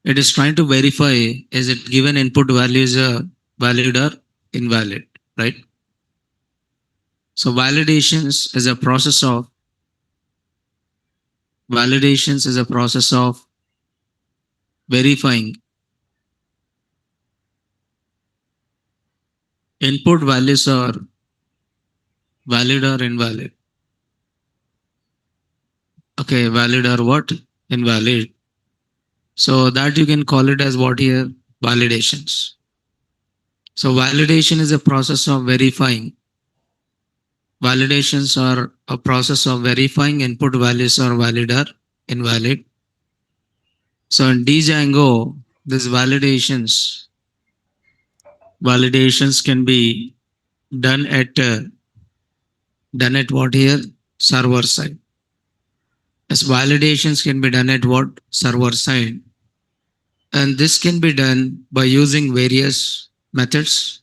It is trying to verify is it given input value is a valid or invalid, right? So validations is a process of verifying input values are valid or invalid. Okay, valid or what? Invalid. So that you can call it as what here? Validations. So validation is a process of verifying. Validations are a process of verifying input values are valid or invalid. So in DJANGO, this validations can be done at what here? Server side. As validations can be done at what? Server side. And this can be done by using various methods,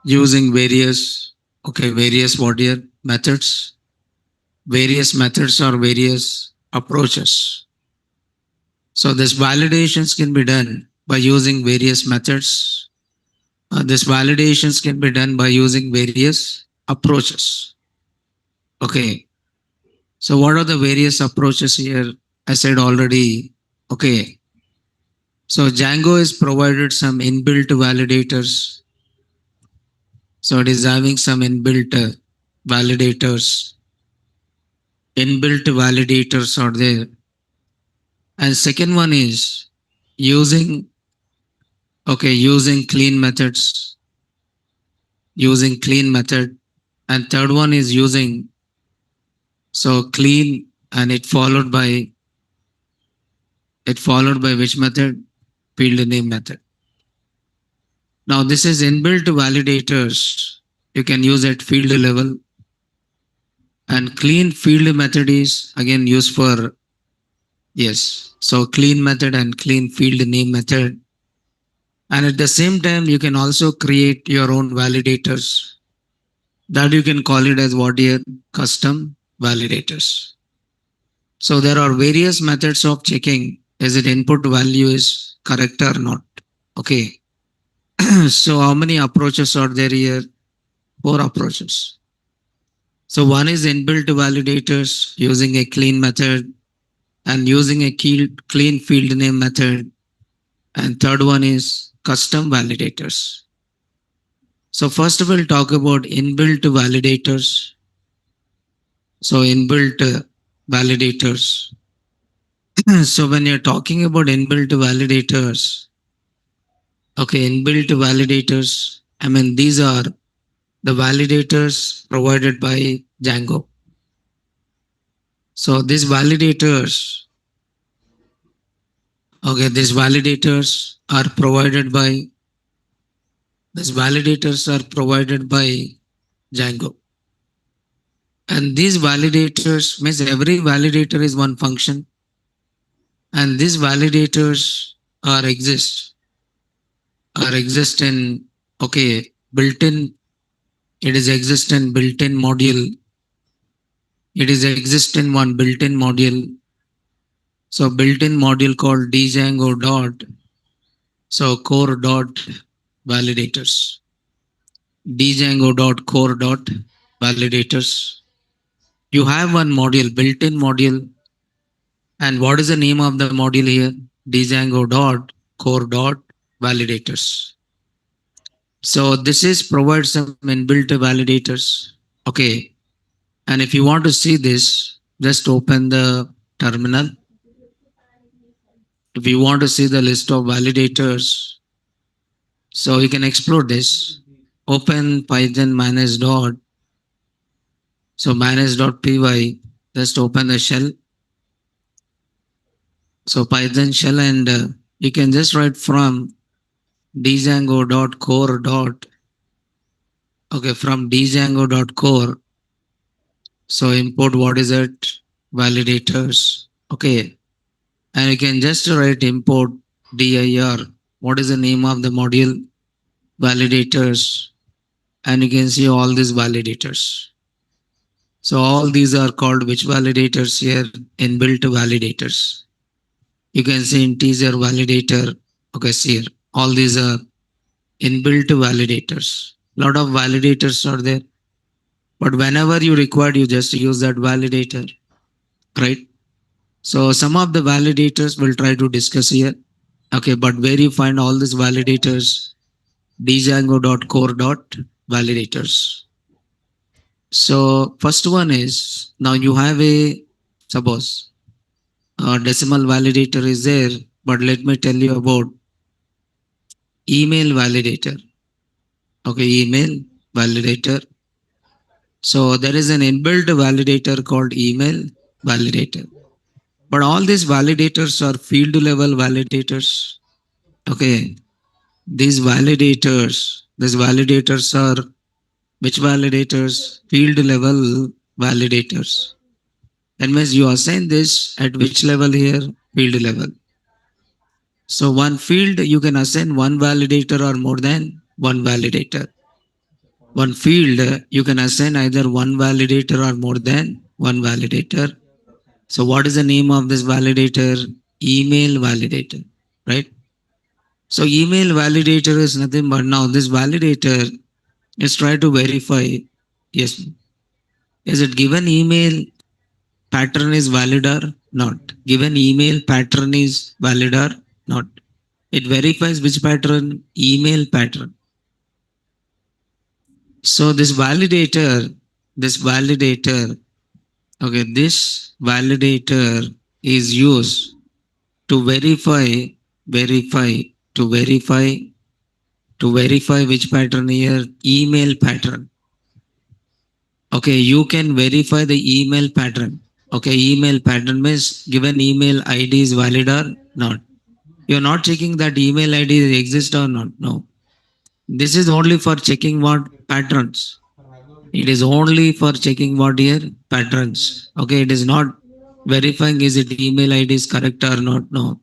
using various what here? Methods. Various methods or various approaches. So this validations can be done by using various methods. This validations can be done by using various approaches. Okay. So what are the various approaches here? I said already. Okay. So Django is provided some inbuilt validators. So it is having some inbuilt validators. Inbuilt validators are there. And second one is using clean methods. Using clean method. And third one is using clean and it followed by which method? Field name method. Now this is inbuilt validators. You can use at field level. And clean field method is again used for, yes. So clean method and clean field name method. And at the same time, you can also create your own validators. That you can call it as what here? Custom validators. So there are various methods of checking is it input value is correct or not. Okay. So how many approaches are there here? 4 approaches. So one is inbuilt validators using a clean method and using a clean field name method. And third one is custom validators. So first we'll talk about inbuilt validators. So inbuilt validators. So when you're talking about inbuilt validators, okay, inbuilt validators, I mean, these are the validators provided by Django. So these validators are provided by Django. And these validators means every validator is one function. And these validators exist in, okay, built-in. It is exist in built-in module. It is exist in one built-in module. So built-in module called DJANGO dot. So core dot validators. DJANGO dot core dot validators. You have one module, built-in module. And what is the name of the module here? DJANGO dot core dot validators. So this is provide some inbuilt validators. Okay. And if you want to see this, just open the terminal. If you want to see the list of validators, so you can explore this. Open Python minus dot. So minus.py, just open the shell. So Python shell and you can just write from django.core dot. Okay, from django.core. So import what is it? Validators. Okay. And you can just write import dir. What is the name of the module? Validators. And you can see all these validators. So all these are called which validators here? Inbuilt validators. You can say integer validator. Okay, see here. All these are inbuilt validators. Lot of validators are there. But whenever you require, you just use that validator, right? So some of the validators we'll try to discuss here. Okay, but where you find all these validators, django.core.validators. So first one is now you have a suppose a decimal validator is there, but let me tell you about email validator. Okay, email validator. So there is an inbuilt validator called email validator. But all these validators are field level validators. Okay, these validators are which validators? Field level validators. That means you assign this at which level here? Field level. So one field you can assign one validator or more than one validator. One field you can assign either one validator or more than one validator. So what is the name of this validator? Email validator, right? So email validator is nothing but now this validator is try to verify. Yes, is it given email pattern is valid or not? Given email pattern is valid or not? It verifies which pattern? Email pattern. So this validator is used to verify, to verify, to verify which pattern here? Email pattern. Okay, you can verify the email pattern. Okay, email pattern means given email ID is valid or not. You're not checking that email ID exists or not. No. This is only for checking what patterns. It is only for checking what here patterns. Okay, it is not verifying is it email ID is correct or not. No.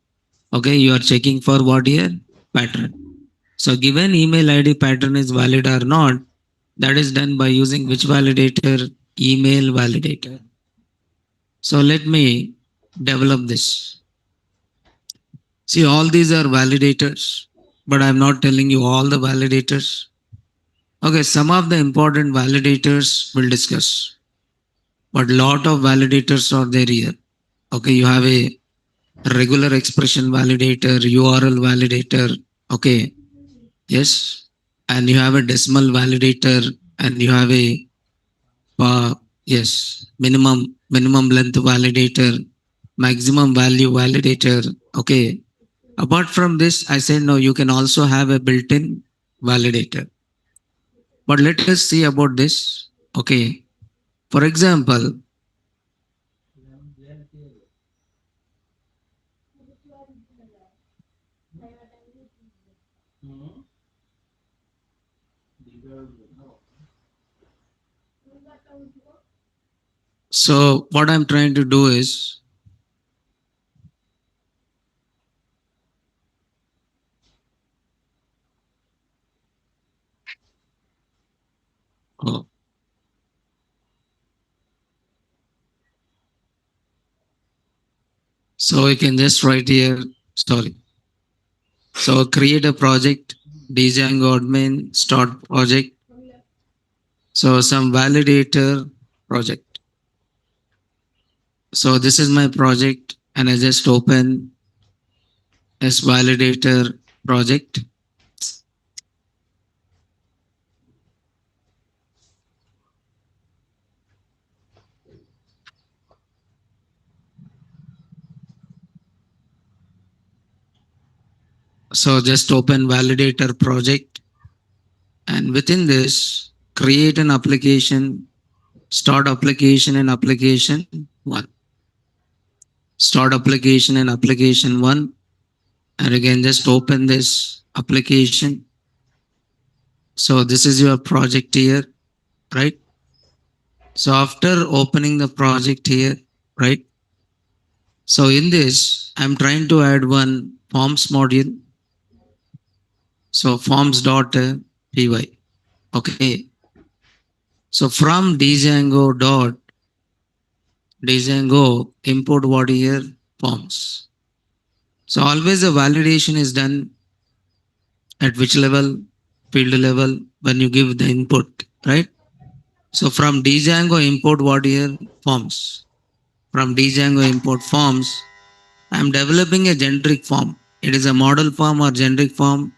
Okay, you are checking for what here pattern. So given email ID pattern is valid or not, that is done by using which validator? Email validator. So let me develop this. See, all these are validators, but I'm not telling you all the validators. Okay, some of the important validators we'll discuss, but lot of validators are there here. Okay, you have a regular expression validator, URL validator. Okay, yes, and you have a decimal validator, and you have a yes, minimum length validator, maximum value validator. Okay. Apart from this, I said no, you can also have a built-in validator. But let us see about this. Okay. For example, so what I'm trying to do is oh, so we can just write here, sorry. So create a project, DJANGO admin, start project. So some validator project. So this is my project and I just open as validator project. So just open validator project and within this create an application, start application and application one. Start application and application one. And again, just open this application. So this is your project here, right? So after opening the project here, right? So in this, I'm trying to add one forms module. So forms.py. Okay. So from Django import what here? Forms. So always the validation is done at which level? Field level when you give the input, right? So from DJANGO import what here? Forms. From DJANGO import forms, I'm developing a generic form. It is a model form or generic form.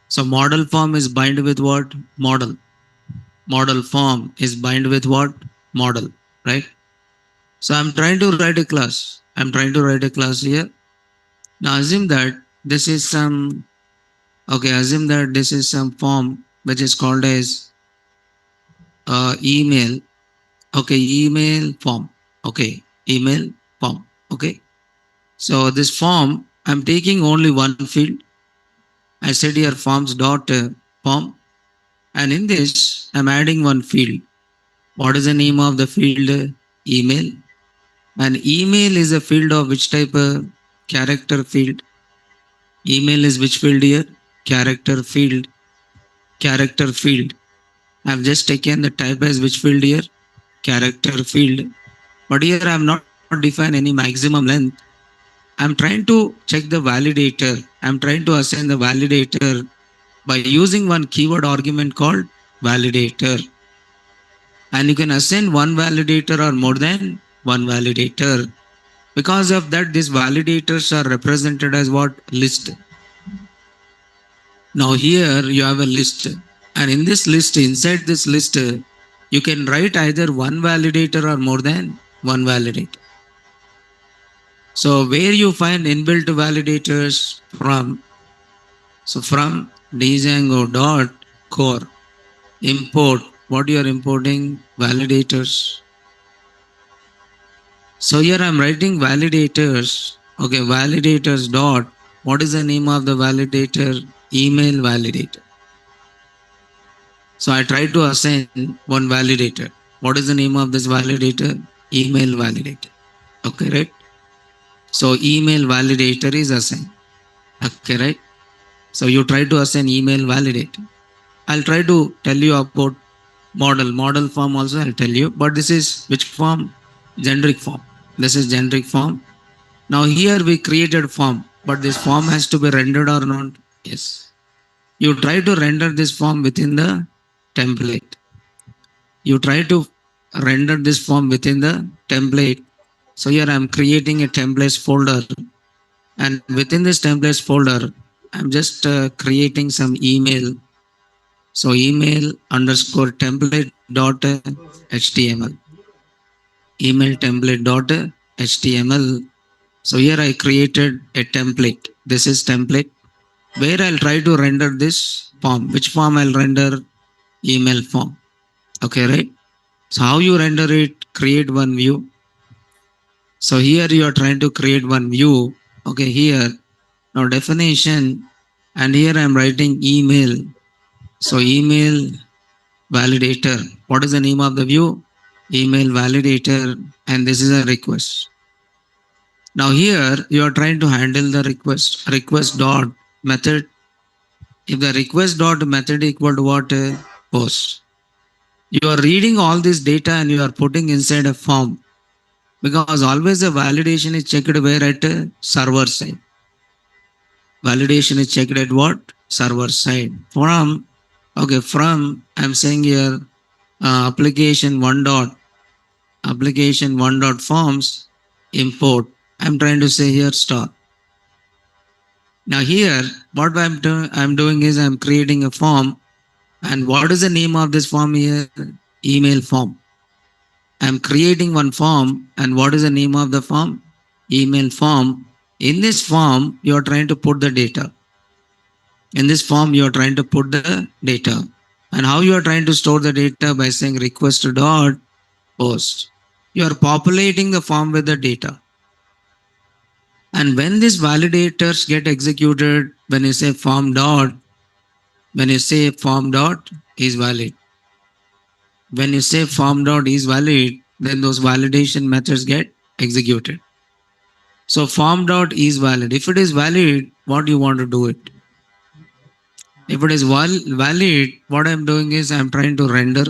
So model form is bind with what? Model. Model form is bind with what? Model, right? So I'm trying to write a class. I'm trying to write a class here. Now assume that this is some, okay, assume that this is some form which is called as email. Okay, email form. Okay, email form. Okay. So this form, I'm taking only one field. I said here forms dot form. And in this, I'm adding one field. What is the name of the field? Email. And email is a field of which type? Character field. Email is which field here? Character field. Character field. I've just taken the type as which field here? Character field. But here I have not defined any maximum length. I'm trying to check the validator. I'm trying to assign the validator by using one keyword argument called validator. And you can assign one validator or more than one validator. Because of that, these validators are represented as what? List. Now here you have a list. And in this list, inside this list, you can write either one validator or more than one validator. So where you find inbuilt validators from? So from DJANGO dot core import. What you are importing? Validators. So here I'm writing validators. Okay, validators dot. What is the name of the validator? Email validator. So I try to assign one validator. What is the name of this validator? Email validator. Okay, right? So email validator is assigned. Okay, right? So you try to assign email validator. I'll try to tell you about model. Model form also I'll tell you. But this is which form? Generic form. This is generic form. Now here we created form, but this form has to be rendered or not? Yes. You try to render this form within the template. You try to render this form within the template. So here I'm creating a templates folder, and within this templates folder, I'm just creating some email. So email underscore template dot html. Email template dot html. So here I created a template. This is template where I'll try to render this form. Which form I'll render? Email form. Okay, right? So how you render it? Create one view. So here you are trying to create one view. Okay, here now definition, and here I'm writing email. So email validator. What is the name of the view? Email validator, and this is a request. Now here you are trying to handle the request. Request dot method. If the request dot method equal to what? Post. You are reading all this data and you are putting inside a form, because always the validation is checked where? At server side. Validation is checked at what? Server side. From, okay, from, I'm saying here application one dot forms import. I'm trying to say here star. Now here what I'm doing is I'm creating a form, and what is the name of this form here? Email form. I'm creating one form, and what is the name of the form? Email form. In this form, you are trying to put the data. In this form, you are trying to put the data. And how you are trying to store the data? By saying request dot post. You are populating the form with the data. And when these validators get executed, when you say form dot, when you say form dot is valid. When you say form dot is valid, then those validation methods get executed. So form dot is valid. If it is valid, what you want to do it? If it is valid, what I'm doing is I'm trying to render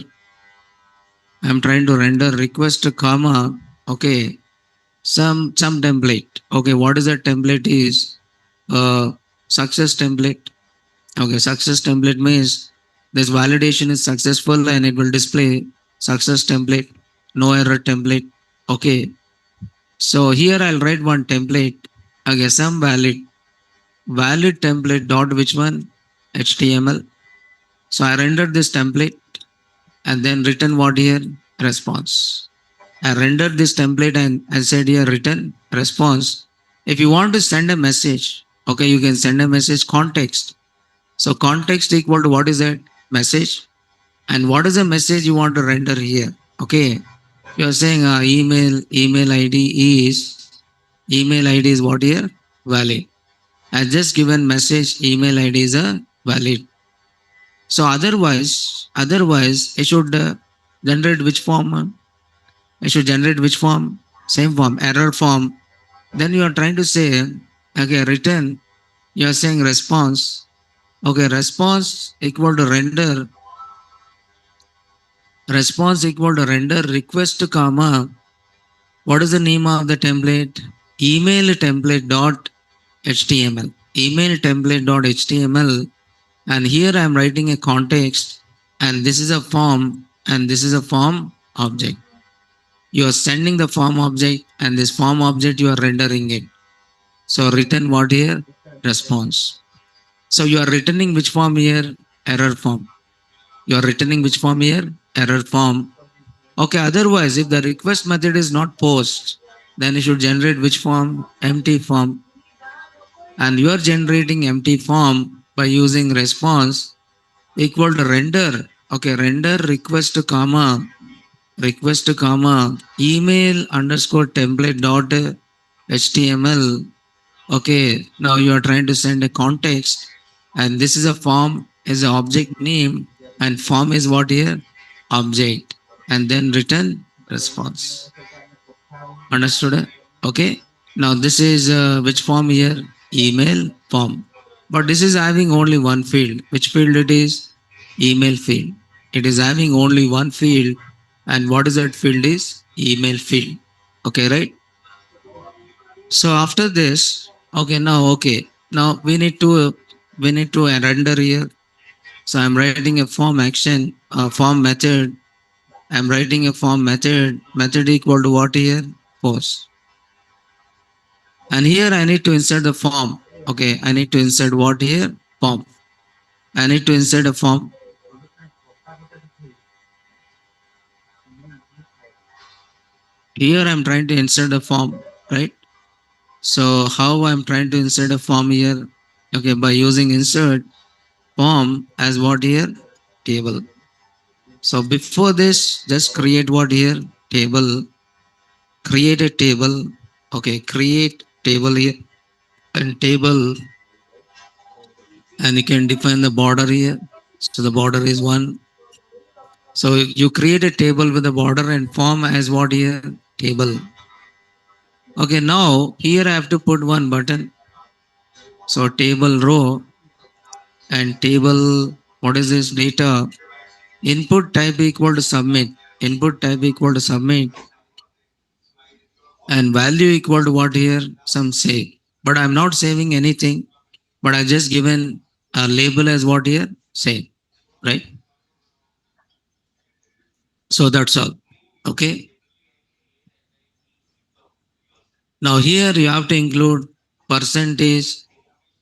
request comma, okay, some template. Okay, what is that template is? uh, success template. Okay, success template means this validation is successful and it will display success template, no error template. Okay, so here I'll write one template. Okay, some valid template dot which one, HTML. So I rendered this template and then written what here, response. I rendered this template and I said here written response. If you want to send a message, okay, you can send a message context. So context equal to what is that message, and what is the message you want to render here. Okay, you are saying email ID is what here, valid. I just given message email ID is a valid. So otherwise it should generate which form? It should generate which form? Same form, error form. Then you are trying to say, okay, return. You are saying response. Okay, response equal to render request comma. What is the name of the template? Email template dot html. Email template dot html. And here I am writing a context, and this is a form, and this is a form object. You are sending the form object, and this form object you are rendering it. So return what here? Response. So you are returning which form here? Error form. You are returning which form here? Error form. Okay, otherwise, if the request method is not post, then you should generate which form? Empty form. And you are generating empty form by using response equal to render. Okay, render request comma email underscore template dot html. Okay, now you are trying to send a context, and this is a form is an object name, and form is what here? Object, and then return response. Understood? Okay. Now this is which form here? Email form. But this is having only one field. Which field it is? Email field. It is having only one field, and what is that field is? Email field. Okay, right? So after this, now we need to render here. So I'm writing a form action, a form method. I'm writing a form method equal to what here? Post. And here I need to insert the form. Okay, I need to insert what here? Form. I need to insert a form. Here I'm trying to insert a form, right? So how I'm trying to insert a form here? Okay, by using insert form as what here? Table. So before this, just create what here? Table. Create a table. Okay, create table here and table, and you can define the border here. So the border is one. So you create a table with a border and form as what here? Table. Okay, now here I have to put one button. So table row and table, what is this? Data. Input type equal to submit. Input type equal to submit, and value equal to what here? Some save. But I'm not saving anything, but I just given a label as what here? Save. Right? So that's all. Okay. Now here you have to include percentage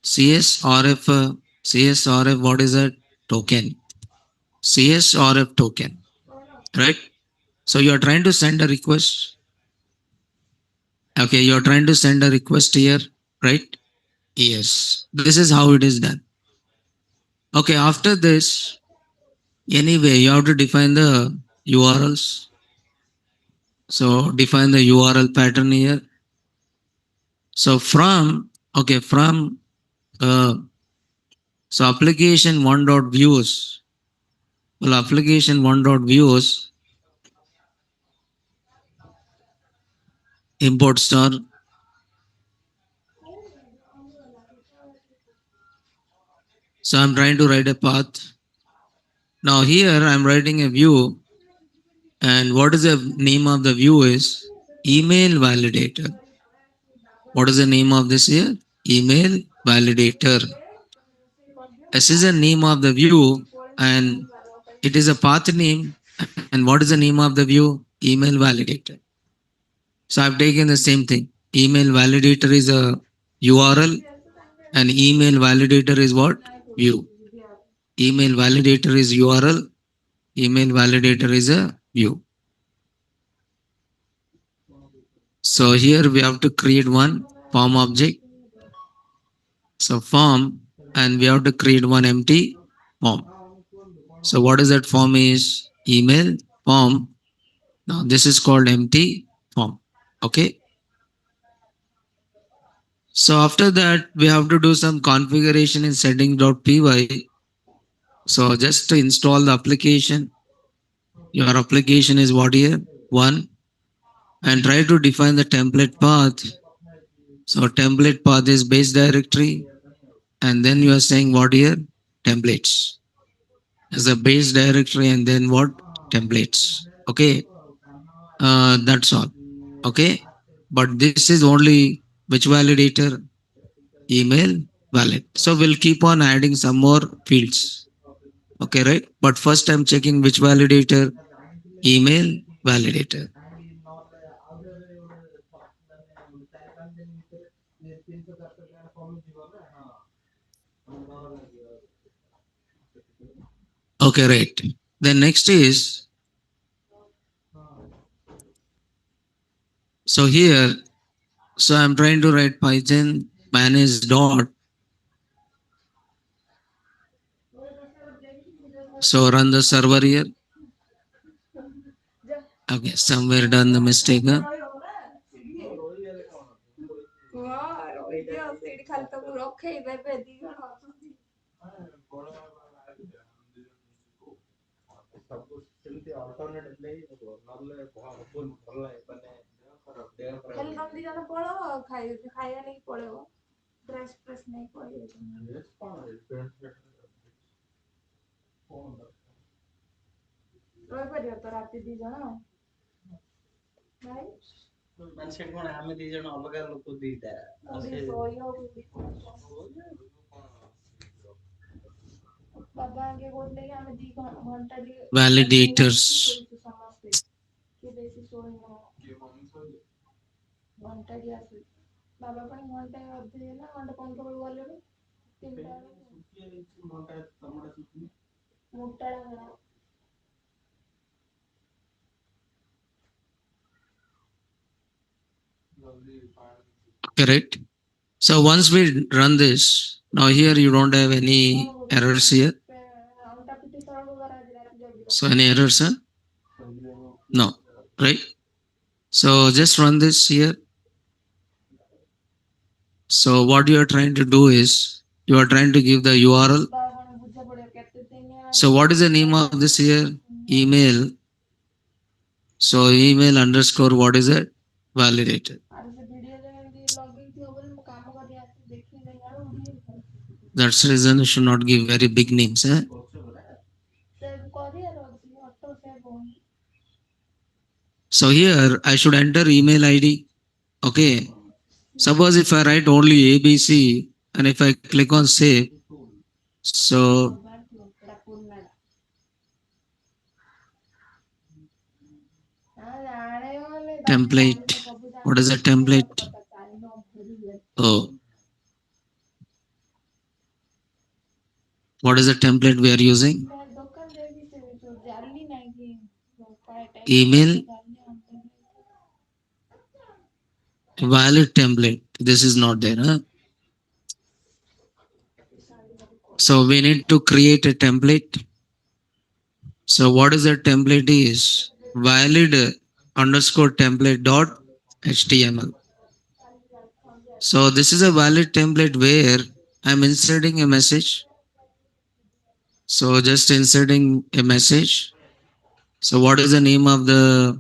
CSRF, CSRF, what is that? Token. CSRF token, right? So you're trying to send a request. Okay, you're trying to send a request here, right? Yes. This is how it is done. Okay, after this, anyway, you have to define the URLs. So define the URL pattern here. So uh, so application one dot views. Well, application one dot views import star. So I'm trying to write a path. Now here I'm writing a view, and what is the name of the view is email validator. What is the name of this here? email validator. S is the name of the view and it is a path name. And what is the name of the view? Email validator. So I've taken the same thing. Email validator is a URL and email validator is what? View. Email validator is URL. Email validator is a view. So here we have to create one form object. So form and we have to create one empty form. So what is that form is email form. Now this is called empty form. Okay. So after that we have to do some configuration in settings.py. So just to install the application, your application is what here? One and try to define the template path. So template path is base directory and then you are saying what here? Templates as a base directory and then what? Templates. Okay. That's all. Okay. But this is only which validator? Email valid. So we'll keep on adding some more fields. Okay, right? But first I'm checking which validator? Email validator. Okay, right. Then next is, so here, so I'm trying to write Python manage dot. So run the server here. Okay, somewhere done the mistake. Huh? Validators. Correct. So once we run this, now here you don't have any errors here. So any errors, huh? No, right? So just run this here. So what you are trying to do is you are trying to give the URL. So what is the name of this here? Email. So email underscore what is it? Validated. That's the reason you should not give very big names. Eh? So here I should enter email ID. Okay. Suppose if I write only ABC and if I click on save, so template. What is a template? Oh, what is the template we are using? Email valid template. This is not there. Huh? So we need to create a template. So what is that template is? Valid underscore template dot HTML. So this is a valid template where I'm inserting a message. So just inserting a message. So what is the name of the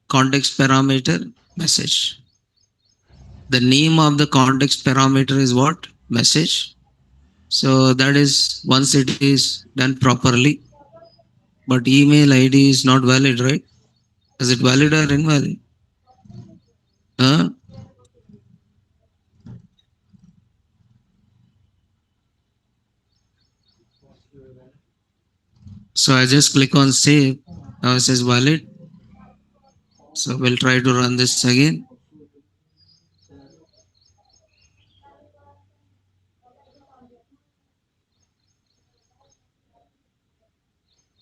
context parameter? Message. The name of the context parameter is what? Message. So that is once it is done properly. But email ID is not valid, right? Is it valid or invalid? Huh? So I just click on save. Now it says valid. So we'll try to run this again.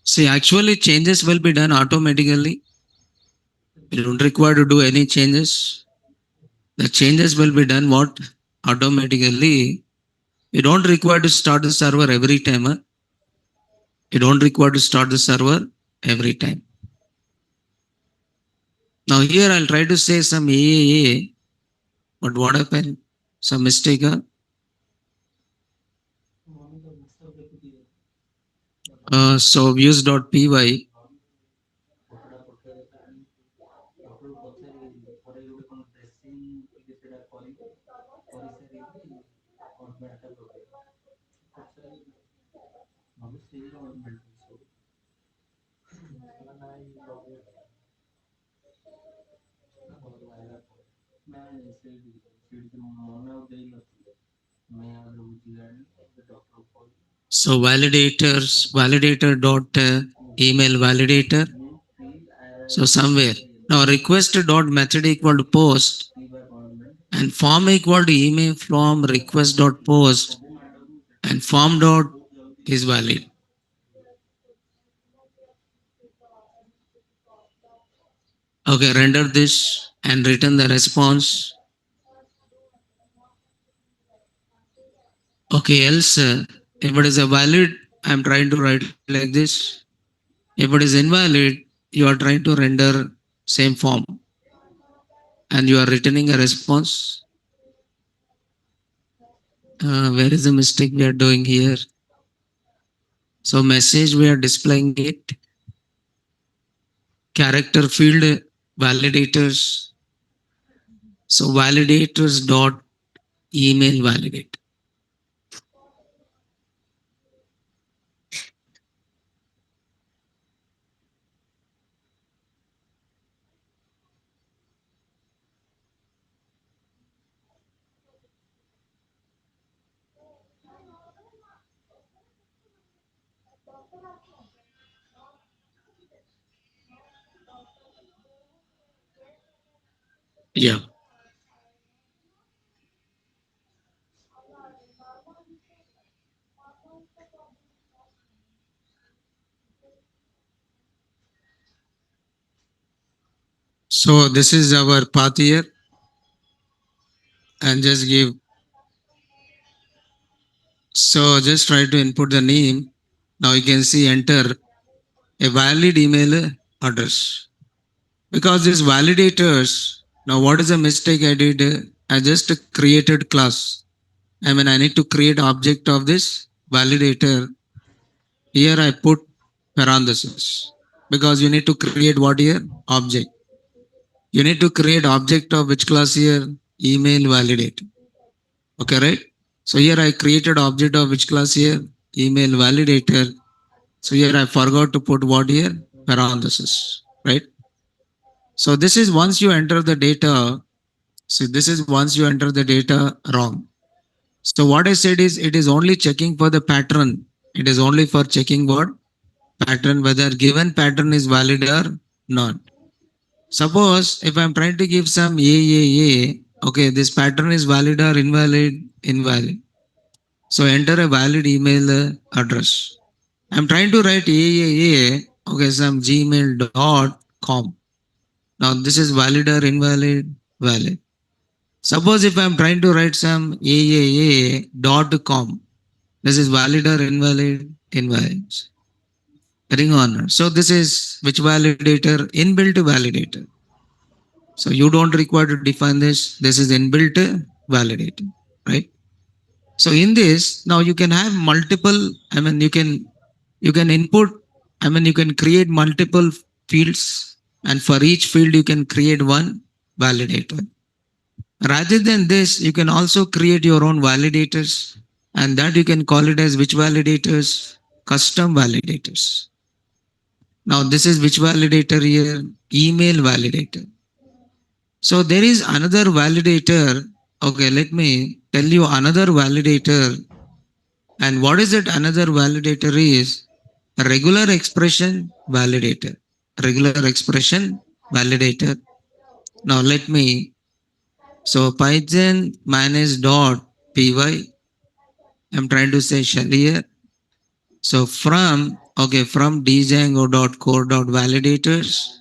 See, actually changes will be done automatically. You don't require to do any changes. The changes will be done what? Automatically. You don't require to start the server every time. Huh? You don't require to start the server every time. Now here I'll try to say some AAA, but what happened? Some mistake. Huh? So views.py. So validators, validator dot email validator. So somewhere now request dot method equal to post and form equal to email from request dot post and form dot is valid. Okay, render this and return the response. Okay, else if it is a valid, I'm trying to write like this. If it is invalid, you are trying to render same form and you are returning a response. Where is the mistake we are doing here? So message we are displaying it. Character field validators. So validators dot email validate. Yeah. So this is our path here and just give. So just try to input the name. Now you can see enter a valid email address. Because these validators, now what is the mistake I did? I just created class. I mean, I need to create object of this validator. Here I put parenthesis because you need to create what here? Object. You need to create object of which class here? Email validator. Okay, right? So here I created object of which class here? Email validator. So here I forgot to put what here? Parenthesis, right? So this is once you enter the data. So this is once you enter the data wrong. So what I said is it is only checking for the pattern. It is only for checking what? Pattern, whether given pattern is valid or not. Suppose if I'm trying to give some AAA, okay, this pattern is valid or invalid? Invalid. So enter a valid email address. I'm trying to write AAA, okay, some gmail.com. Now this is valid or invalid? Valid. Suppose if I'm trying to write some AAA.com, this is valid or invalid? Invalid. Ring on. So this is which validator? Inbuilt validator. So you don't require to define this. This is inbuilt validator, right? So in this, now you can have multiple, I mean, you can input, I mean, you can create multiple fields and for each field you can create one validator. Rather than this, you can also create your own validators and that you can call it as which validators? Custom validators. Now this is which validator here? Email validator. So there is another validator. Okay, let me tell you another validator. And what is it? Another validator is a regular expression validator. Regular expression validator. Now let me, so Python manage dot py. I'm trying to say shell here. So from DJANGO dot core dot validators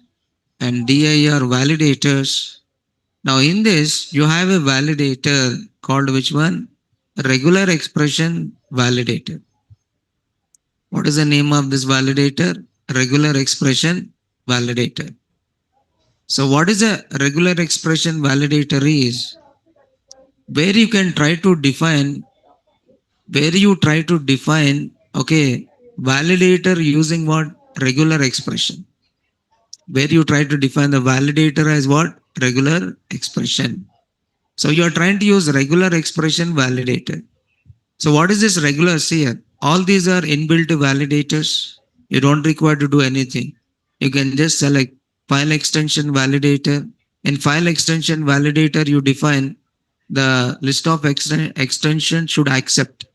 and dir validators. Now in this, you have a validator called which one? Regular expression validator. What is the name of this validator? Regular expression validator. So what is a regular expression validator is where you can try to define, where you try to define, okay, validator using what? Regular expression. Where you try to define the validator as what? Regular expression. So you are trying to use regular expression validator. So what is this regular here? All these are inbuilt validators. You don't require to do anything. You can just select file extension validator. In file extension validator, you define the list of extension should accept.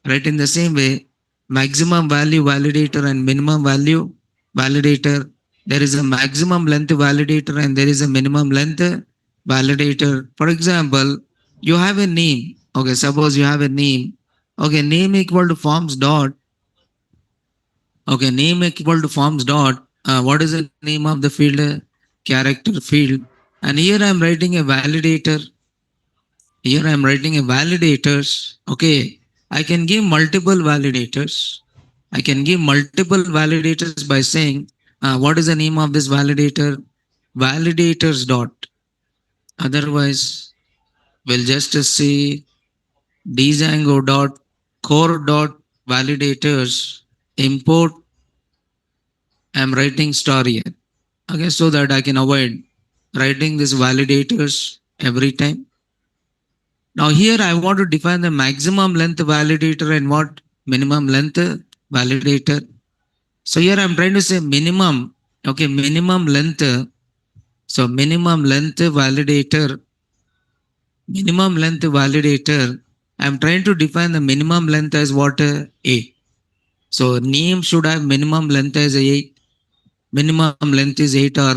Right, in the same way, maximum value validator and minimum value validator. There is a maximum length validator and there is a minimum length validator. For example, you have a name. Okay, suppose you have a name. Okay, name equal to forms dot. Okay, name equal to forms dot. What is the name of the field? Character field. And here I am writing a validator. Here I am writing a validators. Okay, I can give multiple validators. I can give multiple validators by saying, what is the name of this validator? Validators dot. Otherwise, we'll just say DJANGO dot core dot validators import. I'm writing star here. Okay, so that I can avoid writing these validators every time. Now here I want to define the maximum length validator and what? Minimum length validator. So here I'm trying to say minimum. Okay, minimum length. So minimum length validator. Minimum length validator. I'm trying to define the minimum length as what? A. So name should have minimum length as 8. Minimum length is 8 or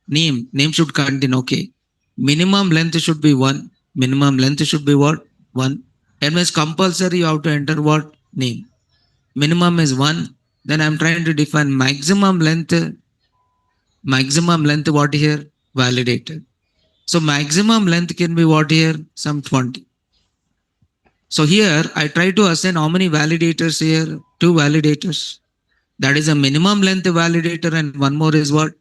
name. Name should contain. Okay. Minimum length should be 1. Minimum length should be what? 1. It means compulsory you have to enter what? Name. Minimum is 1. Then I'm trying to define maximum length. Maximum length what here? Validated. So maximum length can be what here? Some 20. So here I try to assign how many validators here? 2 validators. That is a minimum length validator and one more is what?